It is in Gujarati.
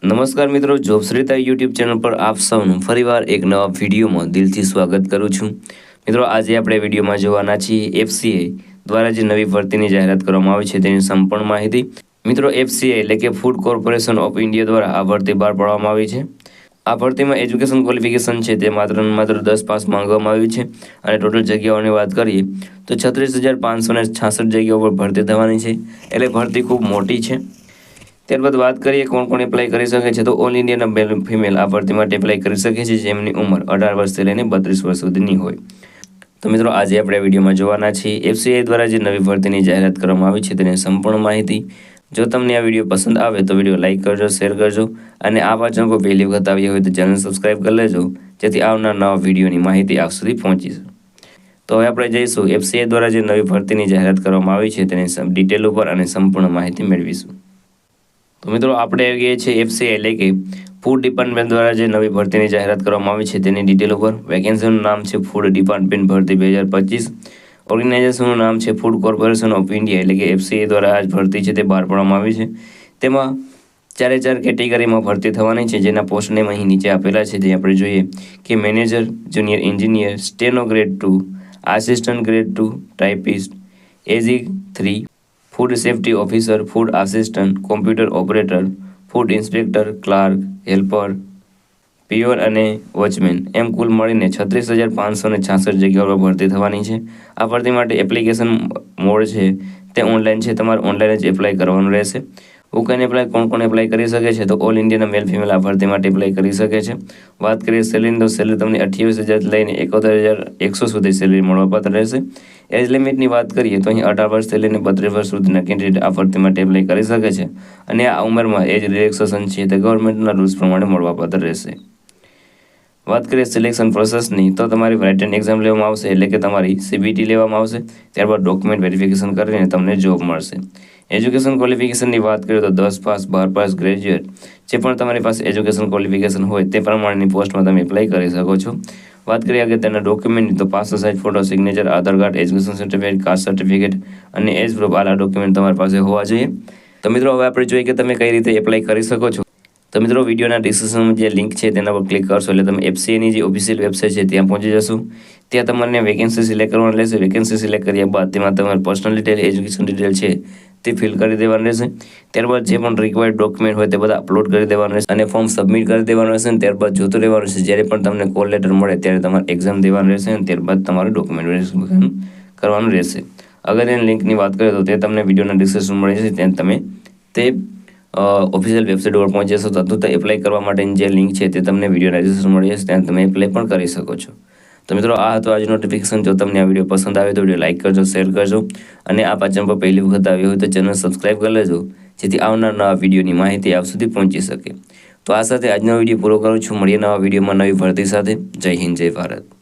નમસ્કાર મિત્રો, જોબશ્રીતા યુટ્યુબ ચેનલ પર આપ સૌનું ફરીવાર એક નવા વિડીયોમાં દિલથી સ્વાગત કરું છું। મિત્રો, આજે આપણે વિડીયોમાં જોવાના છીએ એફસીઆઈ દ્વારા જે નવી ભરતીની જાહેરાત કરવામાં આવી છે તેની સંપૂર્ણ માહિતી। મિત્રો, એફસીઆઈ એટલે કે ફૂડ કોર્પોરેશન ઓફ ઇન્ડિયા દ્વારા આ ભરતી બહાર પાડવામાં આવી છે। આ ભરતીમાં એજ્યુકેશન ક્વોલિફિકેશન છે તે માત્ર 10 પાસ માંગવામાં આવ્યું છે અને ટોટલ જગ્યાઓની વાત કરીએ તો 36,566 જગ્યાઓ પર ભરતી થવાની છે, એટલે ભરતી ખૂબ મોટી છે। ત્યારબાદ વાત કરીએ કોણ એપ્લાય કરી શકે છે, તો ઓલ ઇન્ડિયાના મેલ ફિમેલ આ ભરતી માટે એપ્લાય કરી શકે છે જેમની ઉંમર 18 વર્ષથી લઈને 32 વર્ષ સુધીની હોય। તો મિત્રો, આજે આપણે વિડીયોમાં જોવાના છીએ એફસીઆઈ દ્વારા જે નવી ભરતીની જાહેરાત કરવામાં આવી છે તેની સંપૂર્ણ માહિતી। જો તમને આ વિડીયો પસંદ આવે તો વિડીયો લાઇક કરજો, શેર કરજો અને આ વાંચન કોઈ પહેલી વખત આવી હોય તો ચેનલ સબસ્ક્રાઈબ કરી લેજો, જેથી આવનાર નવા વિડીયોની માહિતી આપ સુધી પહોંચી શકે। તો હવે આપણે જઈશું એફસીઆઈ દ્વારા જે નવી ભરતીની જાહેરાત કરવામાં આવી છે તેની ડિટેલ ઉપર અને સંપૂર્ણ માહિતી મેળવીશું। તો મિત્રો, આપણે આવી ગયા છીએ એફસીઆઈ એટલે કે ફૂડ ડિપાર્ટમેન્ટ દ્વારા જે નવી ભરતીની જાહેરાત કરવામાં આવી છે તેની ડિટેલ ઉપર। વેકેન્સીનું નામ છે ફૂડ ડિપાર્ટમેન્ટ ભરતી 2025। ઓર્ગેનાઇઝેશનનું નામ છે ફૂડ કોર્પોરેશન ઓફ ઇન્ડિયા એટલે કે એફસીઆઈ દ્વારા આ ભરતી છે તે બહાર પાડવામાં આવી છે। તેમાં 4 કેટેગરીમાં ભરતી થવાની છે, જેના પોસ્ટ નેમ અહીં નીચે આપેલા છે। જે આપણે જોઈએ કે manager, junior engineer, steno grade 2, assistant grade 2, typist, AG 3, food safety officer, food assistant, computer operator, food inspector, clerk, helper, પીઓર અને વોચમેન એમ કુલ મળીને 36,566 જગ્યાઓ પર ભરતી થવાની છે। આ ભરતી માટે એપ્લિકેશન મોડ છે તે ઓનલાઈન છે, તમારે ઓનલાઈન જ એપ્લાય કરવાનું રહેશે। કોણ એપ્લાય કરી શકે છે, તો ઓલ ઇન્ડિયાના મેલ ફિમેલ આ ભરતી માટે એપ્લાય કરી શકે છે। વાત કરીએ સેલેરીની, તો સેલેરી તમને 28,000 લઈને 71,100 સુધી સેલેરી મળવાપાત્ર રહેશે। એજ લિમિટની વાત કરીએ તો અહીં 18 વર્ષથી લઈને 32 વર્ષ સુધીના કેન્ડિડેટ આ ભરતી માટે એપ્લાય કરી શકે છે અને આ ઉંમરમાં એજ રિલેક્સેશન છે તે ગવર્મેન્ટના રૂલ્સ પ્રમાણે મળવાપાત્ર રહેશે। વાત કરીએ સિલેક્શન પ્રોસેસની, તો તમારી રાઇટન એક્ઝામ લેવામાં આવશે એટલે કે તમારી સીબીટી લેવામાં આવશે। ત્યારબાદ ડોક્યુમેન્ટ વેરિફિકેશન કરીને તમને જોબ મળશે। એજ્યુકેશન ક્વોલિફિકેશનની વાત કરીએ તો 10 પાસ, 12 પાસ, ગ્રેજ્યુએટ જે પણ તમારી પાસે એજ્યુકેશન ક્વોલિફિકેશન હોય તે પ્રમાણેની પોસ્ટમાં તમે એપ્લાય કરી શકો છો। વાત કરીએ અગત્યના ડોક્યુમેન્ટની, તો passport size photo, signature, Aadhaar card, education certificate, caste certificate અને એજ પ્રૂફ આ ડોક્યુમેન્ટ તમારી પાસે હોવા જોઈએ। તો મિત્રો, હવે આપણે જોઈએ કે તમે કઈ રીતે એપ્લાય કરી શકો છો। તો મિત્રો, વિડીયોના ડિસ્ક્રિપ્શનમાં જે લિંક છે તેના પર ક્લિક કરશો એટલે તમે એફસીઆઈની જે ઓફિશિયલ વેબસાઇટ છે ત્યાં પહોંચી જશો। ત્યાં તમારે વેકેન્સી સિલેક્ટ કરવાની રહેશે। વેકેન્સી સિલેક્ટ કર્યા બાદ તેમાં તમારે પર્સનલ ડિટેલ, એજ્યુકેશન ડિટેલ છે તે ફિલ કરી દેવાનું રહેશે। ત્યારબાદ જે પણ રિક્વાયર્ડ ડોક્યુમેન્ટ હોય તે બધા અપલોડ કરી દેવાનું રહેશે અને ફોર્મ સબમિટ કરી દેવાનું રહેશે। અને ત્યારબાદ જોતું રહેવાનું છે, જ્યારે પણ તમને કોલ લેટર મળે ત્યારે તમારે એક્ઝામ દેવાનું રહેશે અને ત્યારબાદ તમારું ડોક્યુમેન્ટ વેરિફિકેશન કરવાનું રહેશે। અગર એની લિંકની વાત કરીએ તો તે તમને વિડીયોના ડિસ્ક્રિપ્શન મળી જશે, ત્યાં તમે તે ઓફિશિયલ વેબસાઇટ ઉપર પહોંચી જશો તો એપ્લાય કરવા માટેની જે લિંક છે તે તમને વિડીયોના ડિસ્ક્રિપ્શન મળી જશે, ત્યાં તમે એપ્લાય પણ કરી શકો છો। તો મિત્રો, આ હતો આજનો નોટિફિકેશન। જો તમને આ વિડીયો પસંદ આવે તો વિડીયો લાઇક કરજો, શેર કરજો અને આ ચેનલ પર પહેલી વખત આવી હોય તો ચેનલ સબસ્ક્રાઈબ કરી લેજો, જેથી આવનાર નવા વિડીયોની માહિતી આપ સુધી પહોંચી શકે। તો આ સાથે આજનો વિડીયો પૂરો કરું છું। મળીએ નવા વિડીયોમાં નવી ભરતી સાથે। જય હિન્દ, જય ભારત।